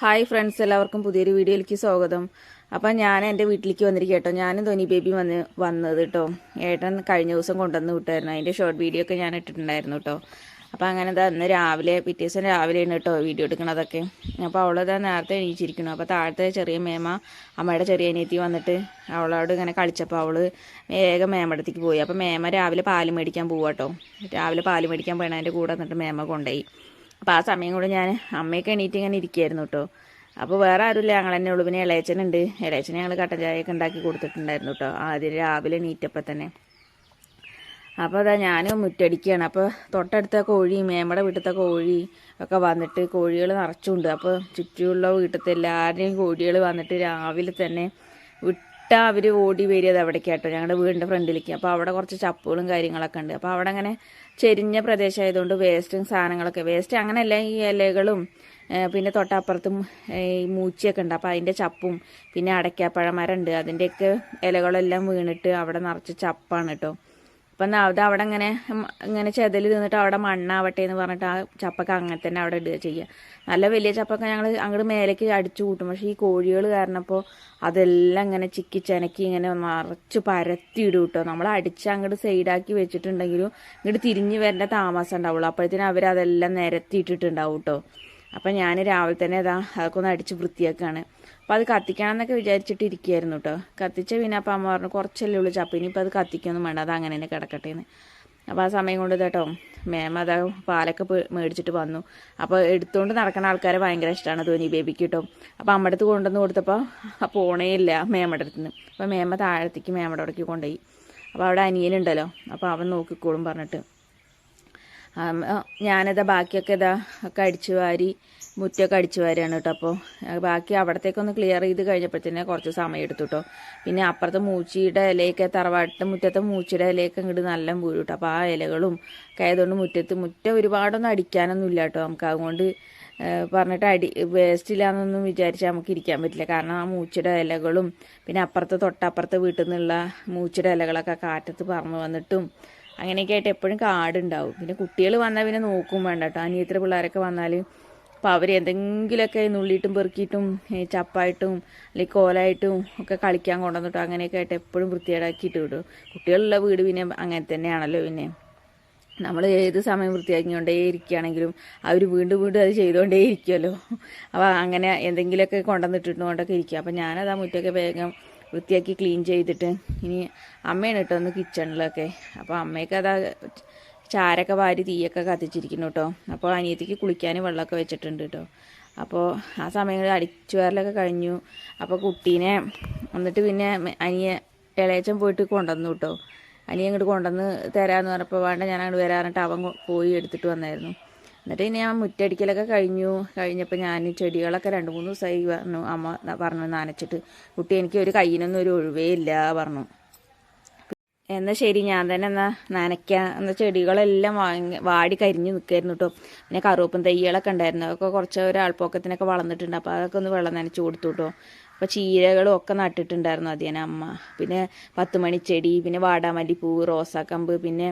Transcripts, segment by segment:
Hi friends, എല്ലാവർക്കും പുതിയൊരു വീഡിയോയിലേക്ക് സ്വാഗതം. അപ്പം ഞാൻ എൻ്റെ വീട്ടിലേക്ക് വന്നിരിക്കുക കേട്ടോ. ഞാനും ധോനി ബേബി വന്നത് കേട്ടോ. ഏട്ടൻ കഴിഞ്ഞ ദിവസം കൊണ്ടുവന്ന് വിട്ടായിരുന്നു. അതിൻ്റെ ഷോർട്ട് വീഡിയോ ഒക്കെ ഞാൻ ഇട്ടിട്ടുണ്ടായിരുന്നു കേട്ടോ. അപ്പോൾ അങ്ങനെ ഇന്ന് രാവിലെ പിറ്റേ ദിവസം രാവിലെയാണ് കേട്ടോ വീഡിയോ എടുക്കണതൊക്കെ. അപ്പോൾ അവളത് നേരത്തെ എണീച്ചിരിക്കണം. അപ്പോൾ താഴത്തെ ചെറിയ മേമ അമ്മയുടെ ചെറിയ അനിയത്തി വന്നിട്ട് അവളോട് ഇങ്ങനെ കളിച്ചപ്പോൾ അവൾ വേഗം മേമടത്തേക്ക് പോയി. അപ്പോൾ മേമ രാവിലെ പാല് മേടിക്കാൻ പോവാട്ടോ. രാവിലെ പാല് മേടിക്കാൻ പോയതിൻ്റെ കൂടെ വന്നിട്ട് മേമ കൊണ്ടുപോയി. അപ്പോൾ ആ സമയം കൊണ്ട് ഞാൻ അമ്മയൊക്കെ എണീറ്റ് ഇങ്ങനെ ഇരിക്കുകയായിരുന്നു കേട്ടോ. അപ്പോൾ വേറെ ആരുമില്ല, ഞങ്ങൾ തന്നെ ഉള്ളൂ. പിന്നെ ഇളയച്ചനുണ്ട്. ഇളയച്ചനെ ഞങ്ങൾ കട്ടൻ ചായയൊക്കെ ഉണ്ടാക്കി കൊടുത്തിട്ടുണ്ടായിരുന്നു കേട്ടോ ആദ്യം രാവിലെ എണീറ്റപ്പം തന്നെ. അപ്പോൾ അതാ ഞാൻ മുറ്റടിക്കുകയാണ്. അപ്പോൾ തൊട്ടടുത്ത കോഴി, മേമ്മയുടെ വീട്ടിലത്തെ കോഴി ഒക്കെ വന്നിട്ട് കോഴികൾ നിറച്ചുണ്ട്. അപ്പോൾ ചുറ്റുമുള്ള വീട്ടിലത്തെ എല്ലാവരുടെയും കോഴികൾ വന്നിട്ട് രാവിലെ തന്നെ അവർ ഓടി വരിക അവിടേക്ക് കേട്ടോ, ഞങ്ങളുടെ വീടിൻ്റെ ഫ്രണ്ടിലേക്ക്. അപ്പോൾ അവിടെ കുറച്ച് ചപ്പുകളും കാര്യങ്ങളൊക്കെ ഉണ്ട്. അപ്പോൾ അവിടെ അങ്ങനെ ചെരിഞ്ഞ പ്രദേശമായതുകൊണ്ട് വേസ്റ്റും സാധനങ്ങളൊക്കെ വേസ്റ്റ് അങ്ങനെയല്ല, ഈ ഇലകളും പിന്നെ തൊട്ടപ്പുറത്തും ഈ മൂച്ചയൊക്കെ ഉണ്ട്. അപ്പോൾ അതിൻ്റെ ചപ്പും പിന്നെ അടയ്ക്കാപ്പഴമരമുണ്ട്, അതിൻ്റെയൊക്കെ ഇലകളെല്ലാം വീണിട്ട് അവിടെ നിറച്ച് ചപ്പാണ് കേട്ടോ. അപ്പം അത് അവിടെ ഇങ്ങനെ ചെതൽ തിന്നിട്ട് അവിടെ മണ്ണാവട്ടെ എന്ന് പറഞ്ഞിട്ട് ആ ചപ്പൊക്കെ അങ്ങനെ തന്നെ അവിടെ ഇടുക ചെയ്യുക. നല്ല വലിയ ചപ്പൊക്കെ ഞങ്ങൾ അങ്ങോട്ട് മേലേക്ക് അടിച്ചു കൂട്ടും. പക്ഷേ ഈ കോഴികൾ കാരണപ്പോൾ അതെല്ലാം ഇങ്ങനെ ചിക്കി ചെനക്കി ഇങ്ങനെ നിറച്ച് പരത്തിയിടും കേട്ടോ. നമ്മൾ അടിച്ച് അങ്ങോട്ട് സൈഡാക്കി വെച്ചിട്ടുണ്ടെങ്കിലും ഇങ്ങോട്ട് തിരിഞ്ഞ് വരേണ്ട താമസം ഉണ്ടാവുള്ളൂ. അപ്പോഴത്തേനും അവരതെല്ലാം നിരത്തിയിട്ടിട്ടുണ്ടാവും കേട്ടോ. അപ്പം ഞാൻ രാവിലെ തന്നെ അതൊക്കെ ഒന്ന് അടിച്ച് വൃത്തിയാക്കുകയാണ്. അപ്പോൾ അത് കത്തിക്കണം എന്നൊക്കെ വിചാരിച്ചിട്ട് ഇരിക്കുകയായിരുന്നു കേട്ടോ. കത്തിച്ച പിന്നെ അപ്പം അമ്മ പറഞ്ഞു കുറച്ചല്ലേ ഉള്ളൂ ചപ്പ്, ഇനിയിപ്പോൾ അത് കത്തിക്കൊന്നും വേണ്ട, അത് അങ്ങനെ തന്നെ കിടക്കട്ടെ എന്ന്. അപ്പോൾ ആ സമയം കൊണ്ട് കേട്ടോ മേമ അതാ പാലൊക്കെ മേടിച്ചിട്ട് വന്നു. അപ്പോൾ എടുത്തുകൊണ്ട് നടക്കുന്ന ആൾക്കാരെ ഭയങ്കര ഇഷ്ടമാണ് ധോനി ബേബിക്ക് കേട്ടോ. അപ്പോൾ അമ്മയുടെ അടുത്ത് കൊണ്ടുവന്ന് കൊടുത്തപ്പോൾ പോണേ ഇല്ല മേമ്മയുടെ അടുത്ത് നിന്ന്. അപ്പോൾ മേമ താഴത്തേക്ക് മേമ്മയുടെ അവിടേക്ക് കൊണ്ടുപോയി. അപ്പോൾ അവിടെ അനിയനുണ്ടല്ലോ, അപ്പോൾ അവൻ നോക്കിക്കോളും പറഞ്ഞിട്ട് ഞാനിതാ ബാക്കിയൊക്കെ ഒക്കെ അടിച്ചു വാരി മുറ്റമൊക്കെ അടിച്ചു വാരിയാണ് കേട്ടോ. അപ്പോൾ ബാക്കി അവിടത്തേക്കൊന്ന് ക്ലിയർ ചെയ്ത് കഴിഞ്ഞപ്പോഴത്തേനെ കുറച്ച് സമയം എടുത്തു കേട്ടോ. പിന്നെ അപ്പുറത്തെ മൂച്ചിയുടെ ഇലയൊക്കെ തറവാട്ട് മുറ്റത്തെ മൂച്ചിയുടെ ഇലയൊക്കെ ഇങ്ങോട്ട് നല്ല വീഴും കേട്ടോ. അപ്പോൾ ആ ഇലകളും ഒക്കെ ആയതുകൊണ്ട് മുറ്റം ഒരുപാടൊന്നും അടിക്കാനൊന്നും ഇല്ല കേട്ടോ. നമുക്ക് അതുകൊണ്ട് പറഞ്ഞിട്ട് വേസ്റ്റില്ലാന്നൊന്നും വിചാരിച്ചാൽ നമുക്ക് ഇരിക്കാൻ പറ്റില്ല. കാരണം ആ മൂച്ചിയുടെ ഇലകളും പിന്നെ തൊട്ടപ്പുറത്തെ വീട്ടിൽ നിന്നുള്ള മൂച്ചിയുടെ ഇലകളൊക്കെ കാറ്റത്ത് പറന്ന് വന്നിട്ടും അങ്ങനെയൊക്കെ ആയിട്ട് എപ്പോഴും കാടുണ്ടാവും. പിന്നെ കുട്ടികൾ വന്നാൽ പിന്നെ നോക്കും വേണ്ട കേട്ടോ. അനിയത്തിൻ്റെ പിള്ളേരൊക്കെ വന്നാൽ അപ്പോൾ അവർ എന്തെങ്കിലുമൊക്കെ നുള്ളിയിട്ടും പെറുക്കിയിട്ടും ചപ്പായിട്ടും അല്ലെങ്കിൽ കോലായിട്ടും ഒക്കെ കളിക്കാൻ കൊണ്ടുവന്നിട്ടോ അങ്ങനെയൊക്കെ ആയിട്ട് എപ്പോഴും വൃത്തിയേടാക്കിയിട്ട് വിടും. കുട്ടികളുള്ള വീട് പിന്നെ അങ്ങനെ തന്നെയാണല്ലോ. പിന്നെ നമ്മൾ ഏത് സമയം വൃത്തിയാക്കിക്കൊണ്ടേ ഇരിക്കുകയാണെങ്കിലും അവർ വീണ്ടും അത് ചെയ്തുകൊണ്ടേ ഇരിക്കുമല്ലോ. അപ്പോൾ അങ്ങനെ എന്തെങ്കിലുമൊക്കെ കൊണ്ടുവന്നിട്ടുകൊണ്ടൊക്കെ ഇരിക്കുക. അപ്പോൾ ഞാനത് ആ മുറ്റമൊക്കെ വേഗം വൃത്തിയാക്കി ക്ലീൻ ചെയ്തിട്ട് ഇനി അമ്മയാണ് കേട്ടോ ഒന്ന് കിച്ചണിലൊക്കെ. അപ്പോൾ അമ്മയൊക്കെ ചാരൊക്കെ വാരി തീയൊക്കെ കത്തിച്ചിരിക്കുന്നു കേട്ടോ. അപ്പോൾ അനിയത്തിക്ക് കുളിക്കാൻ വെള്ളമൊക്കെ വെച്ചിട്ടുണ്ട് കേട്ടോ. അപ്പോൾ ആ സമയങ്ങളിൽ അടിച്ചു വാരലൊക്കെ കഴിഞ്ഞു. അപ്പോൾ കുട്ടീനെ എന്നിട്ട് പിന്നെ ഇളയച്ചൻ പോയിട്ട് കൊണ്ടുവന്നു കേട്ടോ. ഇങ്ങോട്ട് കൊണ്ടുവന്ന് തരാമെന്ന് പറഞ്ഞപ്പോൾ വേണ്ട ഞാൻ അങ്ങോട്ട് വരാറിട്ട് അവൻ പോയി എടുത്തിട്ട് വന്നായിരുന്നു. എന്നിട്ട് ഇനി ഞാൻ മുറ്റടിക്കലൊക്കെ കഴിഞ്ഞപ്പോൾ ഞാൻ ചെടികളൊക്കെ 2-3 ദിവസമായി അമ്മ പറഞ്ഞു നനച്ചിട്ട്. കുട്ടി എനിക്ക് ഒരു കയ്യിനൊന്നും ഒരു ഒഴിവേ ഇല്ല പറഞ്ഞു. എന്നാൽ ശരി ഞാൻ തന്നെ നനയ്ക്കാം എന്നാൽ ചെടികളെല്ലാം വാടി കരിഞ്ഞ് നിൽക്കായിരുന്നു കേട്ടോ. പിന്നെ കറുവപ്പും തൈകളൊക്കെ ഉണ്ടായിരുന്നു, അതൊക്കെ കുറച്ച് ഒരാൾപ്പൊക്കത്തിനൊക്കെ വളർന്നിട്ടുണ്ട്. അപ്പോൾ അതൊക്കെ ഒന്ന് വെള്ളം നനച്ച് കൊടുത്തു കേട്ടോ. അപ്പോൾ ചീരകളും ഒക്കെ നട്ടിട്ടുണ്ടായിരുന്നു അതിനെ അമ്മ. പിന്നെ 10 മണിച്ചെടി, പിന്നെ വാടാമല്ലിപ്പൂ, റോസാക്കമ്പ്, പിന്നെ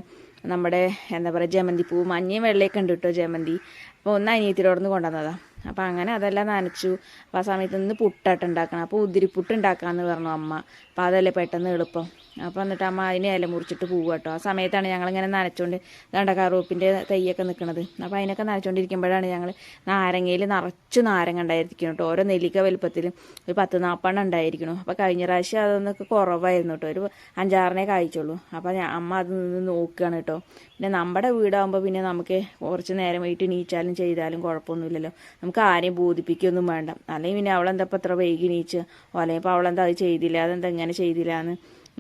നമ്മുടെ എന്താ പറയുക ജമന്തിപ്പൂ, മഞ്ഞയും വെള്ളയൊക്കെ ഉണ്ട് കേട്ടോ ജമന്തി. അപ്പോൾ ഒന്ന് അനിയത്തിയോടൊന്ന് കൊണ്ടുവന്നതാണ്. അപ്പോൾ അങ്ങനെ അതെല്ലാം നനച്ചു. അപ്പോൾ ആ സമയത്ത് നിന്ന് പുട്ടായിട്ട് ഉണ്ടാക്കണം. അപ്പോൾ ഉതിരിപ്പുട്ട് ഉണ്ടാക്കാമെന്ന് പറഞ്ഞു അമ്മ. അപ്പോൾ അതല്ലേ പെട്ടെന്ന് എളുപ്പം. അപ്പോൾ എന്നിട്ട് അമ്മ അതിനെ ഇല മുറിച്ചിട്ട് പോകുക കേട്ടോ. ആ സമയത്താണ് ഞങ്ങളിങ്ങനെ നനച്ചുകൊണ്ട് ഇതാണ്ട കറുവപ്പിൻ്റെ തൈയൊക്കെ നിൽക്കുന്നത്. അപ്പോൾ അതിനൊക്കെ നനച്ചുകൊണ്ടിരിക്കുമ്പോഴാണ് ഞങ്ങൾ നാരങ്ങയിൽ നിറച്ച് നാരങ്ങ ഉണ്ടായിരിക്കണം കേട്ടോ. ഓരോ നെല്ലിക്ക വലുപ്പത്തിൽ ഒരു 10-40 ഉണ്ടായിരിക്കണം. അപ്പോൾ കഴിഞ്ഞ പ്രാവശ്യം അതൊന്നൊക്കെ കുറവായിരുന്നു കേട്ടോ, ഒരു 5-6 കായ്ച്ചുള്ളൂ. അപ്പോൾ അമ്മ അത് നിന്ന് നോക്കുകയാണ് കേട്ടോ. പിന്നെ നമ്മുടെ വീടാകുമ്പോൾ പിന്നെ നമുക്ക് കുറച്ച് നേരം വൈകിട്ട് നീച്ചാലും ചെയ്താലും കുഴപ്പമൊന്നുമില്ലല്ലോ. നമുക്ക് ആരെയും ബോധിപ്പിക്കുകയൊന്നും വേണ്ട. അല്ലെങ്കിൽ പിന്നെ അവളെന്താ ഇപ്പം എത്ര വൈകി നീച്ച്, അല്ലെങ്കിൽ ഇപ്പോൾ അവളെന്താ അത് ചെയ്തില്ല, അതെന്താ ഇങ്ങനെ ചെയ്തില്ല എന്ന്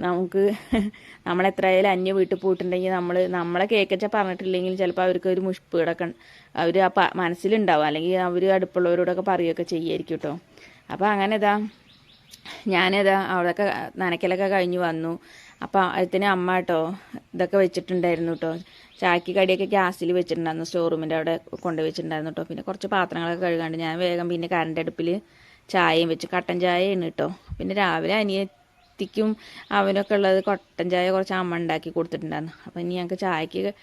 നമുക്ക് നമ്മളെത്രയായാലും അന്യ വീട്ടിൽ പോയിട്ടുണ്ടെങ്കിൽ നമ്മളെ കേക്കച്ച പറഞ്ഞിട്ടില്ലെങ്കിൽ ചിലപ്പോൾ അവർക്ക് ഒരു മുഷ്പീടൊക്കെ അവർ മനസ്സിലുണ്ടാവും, അല്ലെങ്കിൽ അവർ അടുപ്പുള്ളവരോടൊക്കെ പറയുകയൊക്കെ ചെയ്യുമായിരിക്കും കേട്ടോ. അപ്പോൾ അങ്ങനെ അവിടെയൊക്കെ നനയ്ക്കലൊക്കെ കഴിഞ്ഞ് വന്നു. അപ്പോൾ അതിന് അമ്മ കേട്ടോ ഇതൊക്കെ വെച്ചിട്ടുണ്ടായിരുന്നു കേട്ടോ. ചാക്കി കടിയൊക്കെ ഗ്യാസിൽ വെച്ചിട്ടുണ്ടായിരുന്നു, സ്റ്റോർ റൂമിൻ്റെ അവിടെ കൊണ്ടുപോയി വെച്ചിട്ടുണ്ടായിരുന്നു കേട്ടോ. പിന്നെ കുറച്ച് പാത്രങ്ങളൊക്കെ കഴുകാണ്ട് ഞാൻ വേഗം പിന്നെ കറണ്ട് അടുപ്പിൽ ചായയും വെച്ച് കട്ടൻ ചായയാണ് കേട്ടോ. പിന്നെ രാവിലെ അനിയത്തിക്കും അവനൊക്കെ ഉള്ളത് കട്ടൻ ചായ കുറച്ച് അമ്മ ഉണ്ടാക്കി കൊടുത്തിട്ടുണ്ടായിരുന്നു. അപ്പോൾ ഇനി ഞങ്ങൾക്ക് ചായക്ക്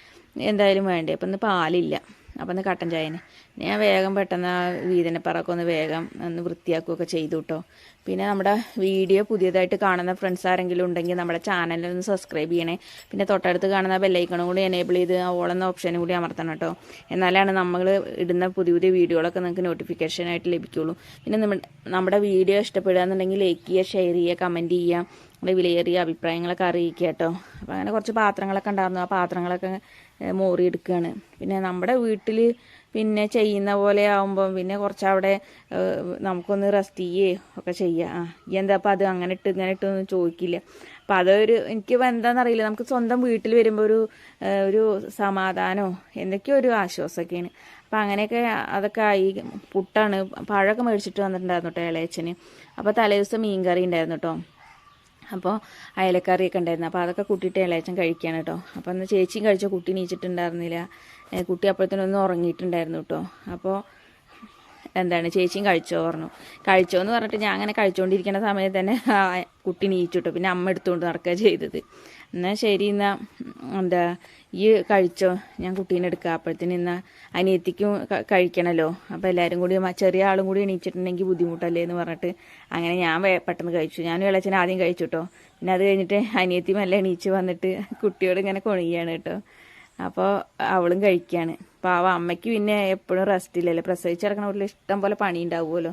എന്തായാലും വേണ്ടേ. അപ്പം ഇന്ന് പാലില്ല. അപ്പോൾ ഒന്ന് കട്ടൻ ചായന് ഞാൻ വേഗം പെട്ടെന്ന് ആ വീതനപ്പറൊക്കെ ഒന്ന് വേഗം ഒന്ന് വൃത്തിയാക്കുകയൊക്കെ ചെയ്തു കേട്ടോ. പിന്നെ നമ്മുടെ വീഡിയോ പുതിയതായിട്ട് കാണുന്ന ഫ്രണ്ട്സ് ആരെങ്കിലും ഉണ്ടെങ്കിൽ നമ്മുടെ ചാനലൊന്ന് സബ്സ്ക്രൈബ് ചെയ്യണേ. പിന്നെ തൊട്ടടുത്ത് കാണുന്ന ബെല്ലൈക്കണും കൂടി എനേബിൾ ചെയ്ത് ഓളെന്ന ഓപ്ഷനും കൂടി അമർത്തണം കേട്ടോ. എന്നാലാണ് നമ്മൾ ഇടുന്ന പുതിയ പുതിയ വീഡിയോകളൊക്കെ നിങ്ങൾക്ക് നോട്ടിഫിക്കേഷനായിട്ട് ലഭിക്കുള്ളൂ. പിന്നെ നമ്മുടെ വീഡിയോ ഇഷ്ടപ്പെടുകയെന്നുണ്ടെങ്കിൽ ലൈക്ക് ചെയ്യുക, ഷെയർ ചെയ്യുക, കമൻറ്റ് ചെയ്യുക, വിലയേറിയ അഭിപ്രായങ്ങളൊക്കെ അറിയിക്കുക കേട്ടോ. അപ്പോൾ അങ്ങനെ കുറച്ച് പാത്രങ്ങളൊക്കെ ഉണ്ടായിരുന്നു, ആ പാത്രങ്ങളൊക്കെ മോറിയെടുക്കുകയാണ്. പിന്നെ നമ്മുടെ വീട്ടിൽ പിന്നെ ചെയ്യുന്ന പോലെ ആകുമ്പം പിന്നെ കുറച്ച് അവിടെ നമുക്കൊന്ന് റെസ്റ്റ് ചെയ്യുകയോ ഒക്കെ ചെയ്യാം. എന്താ അപ്പോൾ അത് അങ്ങനെ ഇട്ട് ഇങ്ങനെ ഇട്ടൊന്നും ചോദിക്കില്ല. അപ്പോൾ അതൊരു എനിക്ക് എന്താണെന്നറിയില്ല, നമുക്ക് സ്വന്തം വീട്ടിൽ വരുമ്പോൾ ഒരു സമാധാനമോ എന്തൊക്കെയോ ഒരു ആശ്വാസമൊക്കെയാണ്. അപ്പോൾ അങ്ങനെയൊക്കെ അതൊക്കെ ആയി. പുട്ടാണ്, പഴമൊക്കെ മേടിച്ചിട്ട് വന്നിട്ടുണ്ടായിരുന്നു കേട്ടോ ഇളയച്ചന്. അപ്പോൾ തലേദിവസം മീൻ കറി ഉണ്ടായിരുന്നു കേട്ടോ. അപ്പോൾ അയലക്കറിയൊക്കെ ഉണ്ടായിരുന്നു. അപ്പോൾ അതൊക്കെ കൂട്ടിയിട്ട് ഇളയച്ചൻ കഴിക്കുകയാണ് കേട്ടോ. അപ്പോൾ അന്ന് ചേച്ചിയും കഴിച്ച, കുട്ടി നീച്ചിട്ടുണ്ടായിരുന്നില്ല. കുട്ടി അപ്പോഴത്തേനൊന്നും ഉറങ്ങിയിട്ടുണ്ടായിരുന്നു കേട്ടോ. അപ്പോൾ ചേച്ചിയും കഴിച്ചോ പറഞ്ഞു. കഴിച്ചോ എന്ന് പറഞ്ഞിട്ട് ഞാൻ അങ്ങനെ കഴിച്ചുകൊണ്ടിരിക്കുന്ന സമയത്ത് തന്നെ കുട്ടി നീച്ചു കേട്ടോ. പിന്നെ അമ്മ എടുത്തുകൊണ്ട് നടക്കുക ചെയ്തത്. എന്നാൽ ശരി, ഈ കഴിച്ചോ, ഞാൻ കുട്ടീനെ എടുക്കുക. അപ്പോഴത്തേന് അനിയത്തിക്കും കഴിക്കണമല്ലോ. അപ്പോൾ എല്ലാവരും കൂടി ചെറിയ ആളും കൂടി എണീച്ചിട്ടുണ്ടെങ്കിൽ ബുദ്ധിമുട്ടല്ലേ എന്ന് പറഞ്ഞിട്ട് അങ്ങനെ ഞാൻ പെട്ടെന്ന് കഴിച്ചു. ഞാനും ഇളച്ചൻ ആദ്യം കഴിച്ചു കേട്ടോ. പിന്നെ അത് കഴിഞ്ഞിട്ട് അനിയത്തി മെല്ലെ എണീച്ച് വന്നിട്ട് കുട്ടിയോട് ഇങ്ങനെ കൊണിയാണ് കേട്ടോ. അപ്പോൾ അവളും കഴിക്കുകയാണ്. അപ്പോൾ അമ്മയ്ക്ക് പിന്നെ എപ്പോഴും റെസ്റ്റ് ഇല്ലല്ലോ, പ്രസവിച്ചിറക്കണ വീട്ടിൽ ഇഷ്ടം പോലെ പണി ഉണ്ടാവുമല്ലോ.